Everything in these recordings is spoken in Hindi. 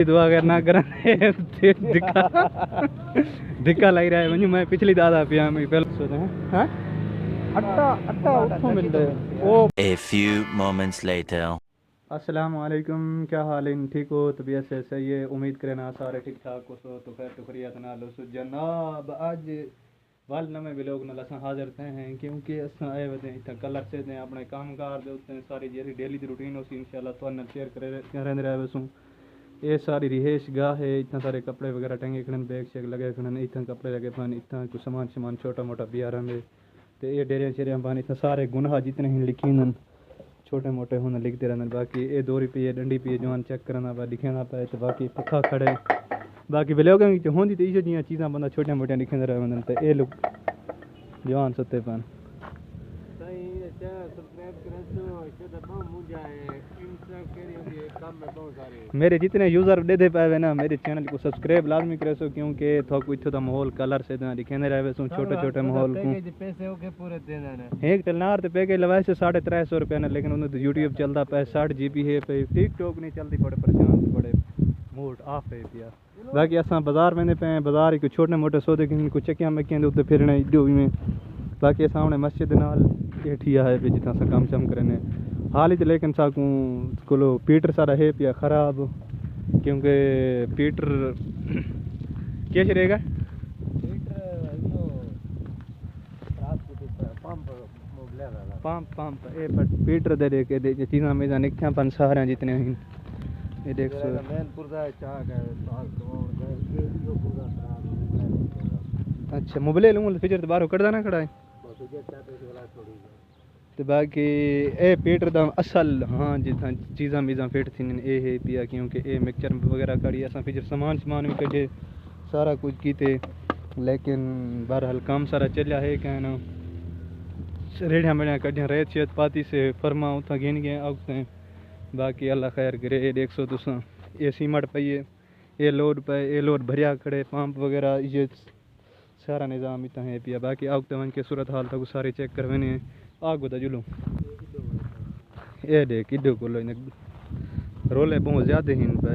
दुआ करना करा धिक्का धिक्का लग रहा है वञू मैं पिछली दादा पिया मैं पहले सोचे हैं अट्टा अट्टा उठो मिल रहे ओ। A few moments later. अस्सलाम वालेकुम, क्या हाल है? ठीक हो? तबीयत से सही है? उम्मीद करना सारे ठीक ठाक हो सो तो खैर टुकरिया नाल सो जनाब अज वाल नवे व्लॉग नाल असां हाज़िर थे हैं क्योंकि असां आए वदे इत्थे कलर से ने अपने कामकार दे उत्ते सारी जेरी डेली दी रूटीन होसी इंशाल्लाह तुहाडे नाल शेयर करे रहे वसूं। ये सारी रिहेश गाह है, इतना सारे कपड़े वगैरह टंगे खड़न, बैग शेग लगे खड़न, इतना कपड़े लगे पान, इतना कुछ सामान शमान छोटा मोटा बिया रहे तो ये डेरिया शेरिया पान, इतना सारे गुनाह जितने ही लिखी न छोटे मोटे होने लिखते रहने। बाकी ये 2 रुपये डंडी पी जवान चेक करना पा लिखना पाए तो बाकी पखा खड़े बाकी व्लॉग होंगी तो इो जी चीज़ा बंदा छोटिया मोटिया लिखते रहे वञनि तो ये लोग जवान सुते पान। मेरे जितने यूज़र दे पाए ना मेरे चैनल को सब्सक्राइब लाजमी करे सो क्योंकि थोक इतो तो माहौल कलर से दिखाने रहे सो छोटे छोटे माहौल को एक टेलनार तो पैकेज लवाए से 350 रुपये ने, लेकिन उन्हें तो यूट्यूब चलता पे 60 GB है पे टिकटॉक नहीं चलती, बड़े परेशान बड़े मूड ऑफ है पिया। बाकी असां बाजार में पे बाजार ही छोटे मोटे सौदे कुछ चक्कियां मक्कियां उत्ते फिरने इडो में। बाकी सामने मस्जिद नाल ठिया है भी जितना काम शम करने हाल ही, लेकिन साकू को पीटर सारा है पिया ख़राब क्योंकि पीटर क्या रहेगा पंप ए पर पीटर दे दे के चीज़ा में निकथियां पन सारे जितने हैं ये देख सो। अच्छा मोबाइल लूँ फिर बाहर कटदा ना खड़ा है तो बाकी ए पीटर दा असल हाँ जितना चीज़ा मीज़ा फिट थी ये है पिया क्योंकि ये मिक्सचर वगैरह कड़ी असा फिर सामान शमान भी कटे सारा कुछ कीते, लेकिन बहरहाल काम सारा चलिया है क्या ना रेड़िया मेड़िया कटिया रेत शेत पाती से फरमा उतना गिन गए आगते। बाकी अल्लाह खैर करे। ये देख सो तुसा ये सीमट पाइए ये लोड पे ये लोड भरिया खड़े पंप वगैरह ये सारा निज़ाम इतना है पिया। बाकी आगते वन के सूरत हाल तक सारे चेक करवाने आग बता जुलूँ ये देख किडो को रोले बहुत ज़्यादा ही पे।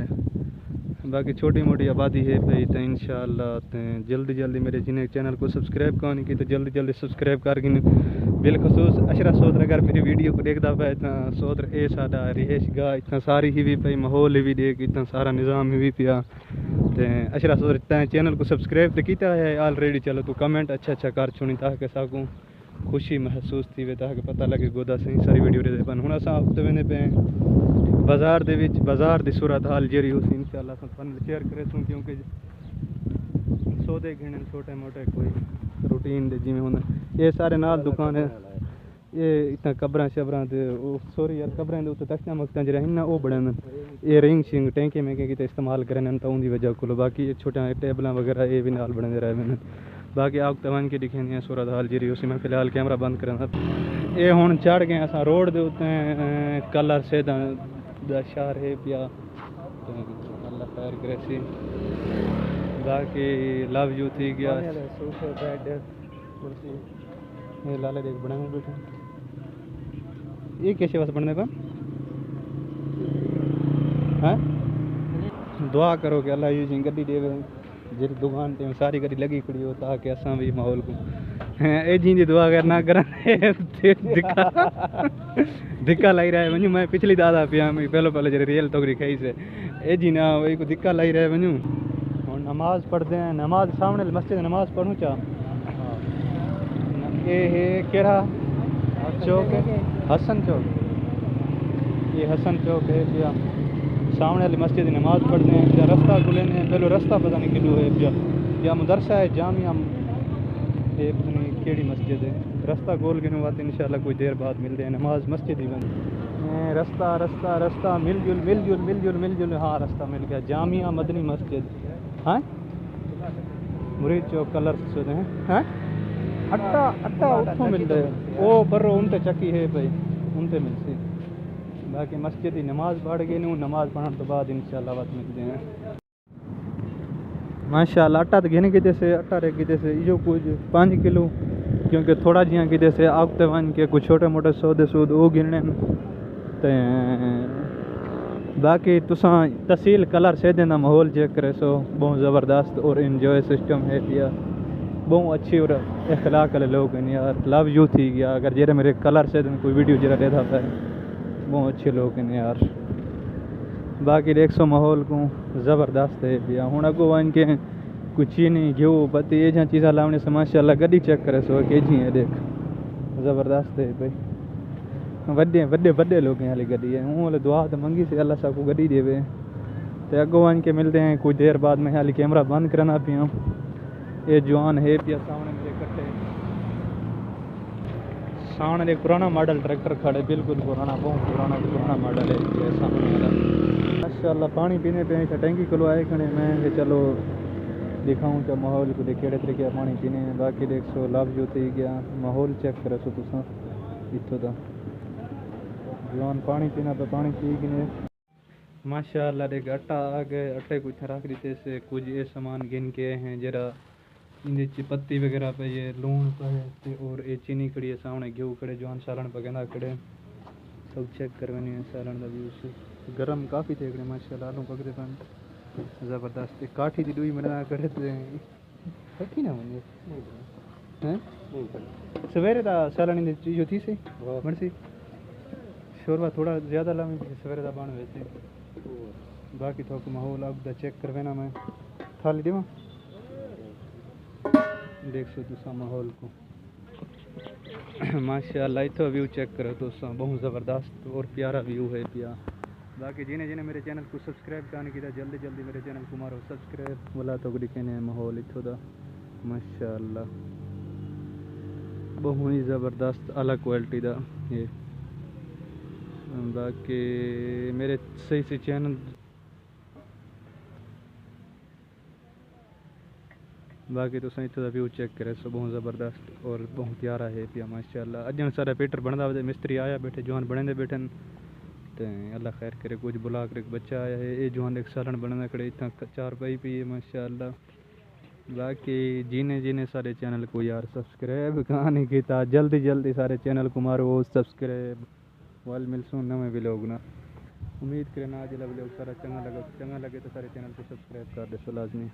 बाकी छोटी मोटी आबादी है भाई तो इंशाअल्लाह जल्दी जल्दी मेरे जिन्हें चैनल को सब्सक्राइब करने की तो जल्दी जल्दी सब्सक्राइब करके बिलखसूस अशरा सोदर अगर मेरी वीडियो को देखता पाए इतना सोदर ए सादा रिहेश गाह इतना सारी ही भी पाई माहौल भी देख इतना सारा निज़ाम ही भी पिया तो अशरा सोदर इतना चैनल को सब्सक्राइब तो किया है ऑलरेडी। चलो तो कमेंट अच्छा कर छुनी ताकि साकू खुशी महसूस थी वे ताकि पता लगे गोदा सही सारी वीडियो दे पन हुण असां हफ्ते वेंदे पे बाजार दे विच बाजार दी सूरत हाल जेरी होसी इंशाअल्लाह असां पन शेयर करेसूं क्योंकि सौदे घिने छोटे मोटे कोई रूटीन दे जिवें हुन ये सारे नाल दुकान है ये इतना कब्रां शबरां ते सॉरी यार कब्रां दे उत्ते तख्तियां मख्तियां जेहड़े ना वो बड़े ये रिंग शिंग टैंके में के इस्तेमाल करन तो उनकी वजह को बाकी छोटा टेबलां वगैरह ये भी नाल बने रहे हैं। बाकी आग तवन के दिखे नहीं सूरत हाल जी उसी में फिलहाल कैमरा बंद करना ये हूँ चढ़ गए अस रोड के उत्ते कलर से शहर है पिया अल्लाह खैर करे सी। बाकी लव यू थी गया ये लाले देख बने बैठे ये कैसे बस बनने पर हैं दुआ करो कि अल्लाह यूं गड्डी देवे जी दुकान पे सारी गड्डी लगी खड़ी हो ताकि असां भी माहौल को ए जी दी दुआ करना करा धिक्का लग रहा है वञू मैं पिछली दादा पिया मैं पहले जरे रियल तोगरी खाई से ए जी ना वही को धिक्का लग रहा है वञू और नमाज पढ़ते हैं नमाज सामने मस्जिद नमाज पढ़ूँ चा ये है केड़ा चौक है हसन चौक ये हसन चौक है पिया सामने वाली मस्जिद नमाज पढ़ते हैं या रास्ता को लेने पहले रास्ता पता नहीं किलो है या मदरसा है जामिया ये पता नहीं केड़ी मस्जिद है रास्ता गोल गिनो बात इंशाल्लाह कोई देर बाद मिलते हैं नमाज मस्जिद ही बन रास्ता रास्ता रास्ता मिलजुल हाँ रास्ता मिल गया जामिया मदनी मस्जिद हाँ मुरीद चौक कलर से हैं हाँ अट्टा अट्टा उठो मिल रहे वो पर उनते चक्की है भाई उनते मिलती। बाकी मस्जिद ही नमाज पढ़ गए नहीं नमाज पढ़ने तो बाद इंशाल्लाह बात मिलते हैं माशाल्लाह। आटा तो घेने किते से आटा रे किते से यो कुछ 5 किलो क्योंकि थोड़ा जिया किते से आगते वन के कुछ छोटे मोटे सौदे सूद वो गिनने ते बाकी तुसा तहसील कलर से देना माहौल चेक करे सो बहुत ज़बरदस्त और इंजॉय सिस्टम है पिया, बहुत अच्छी और अखलाक वाले लोग हैं यार। लव यू थी गया अगर जेरे मेरे कलर से कोई वीडियो जरा देता है, बहुत अच्छे लोग हैं यार। बाकी देख सो माहौल को ज़बरदस्त है पिया। हूँ अगो वन के कुछ चीनी घ्यू पत्ती ये जहाँ चीज़ा लावने से माशाल्लाह गड्डी चेक करे सो के जी है देख, ज़बरदस्त है भाई। वड्डे वड्डे वड्डे लोग हैं हाली गड्डी है। हूँ वाले दुआ तो मंगी से अल्लाह साहब को गड्डी देवे। तो अगो वन के मिलते हैं कुछ देर बाद में। हाली कैमरा बंद करना पिया। ये जवान है पिया सामने मेरे कट्टे, सामने एक पुराना मॉडल ट्रैक्टर खड़े, बिल्कुल पुराना, बहुत पुराना मॉडल है पिया सामने वाला। माशाल्लाह पानी पीने पे टैंकी खुलो आए खड़े, मैं कि चलो दिखाऊँ क्या माहौल को देखे तरीके का पानी पीने। बाकी देख सो लाभ जो थी गया माहौल चेक करे सो तुसा इतों का जवान पानी पीना पे पानी पी गए माशाल्लाह। देख आटा आ गए, आटे कुछ रख देते से कुछ ये सामान गिन के हैं जरा इनकी पत्ती वगैरह पे ये लून पे और ये चीनी कड़ी है सामने घ्यू कड़े जवान सालन पकड़ा कड़े सब चेक करवानी है। सालन का व्यूज गर्म काफ़ी थे माशाल्लाह, आलू पकड़े पान ज़बरदस्त काठी दी दुई मना करे कठी ना मुझे हैं सवेरे का सालन चीज़ होती सी मरसी शोरबा थोड़ा ज़्यादा लामी सवेरे का बन वैसे। बाकी तो माहौल अब चेक करवाना मैं थाली देवा देख सो तुसा माहौल को माशाल्लाह। इतो व्यू चेक करो दोस्तों, बहुत ज़बरदस्त और प्यारा व्यू है पिया। बाकी जिन्हें जिन्हें मेरे चैनल को सब्सक्राइब करने की जल्दी जल्दी मेरे चैनल को मारो सब्सक्राइब वाला तो दिखे माहौल इतो दा माशाल्लाह बहुत ही ज़बरदस्त अलग क्वालिटी दा ये। बाकी मेरे सही से चैनल बाकी तो सही तो व्यू चेक करे सो बहुत ज़बरदस्त और बहुत प्यारा है पिया माशाल्लाह। अजन सारा पेटर बनता वे मिस्त्री आया बैठे जवान बने बैठे तो अल्लाह खैर करे कुछ बुला कर एक बच्चा आया है ये जवान एक सालन बनना खड़े इतना चार पाई पी है माशाल्लाह। बाकी जिन्हें जिन्हें सारे चैनल को यार सब्सक्राइब कहाँ नहीं किया जल्दी जल्दी सारे चैनल को मारो सब्सक्राइब वाल मिलसूँ नवे भी लोग ना उम्मीद करें ना आज लोग सारा चंगा लगे तो सारे चैनल को सब्सक्राइब कर दे सो लाजमी।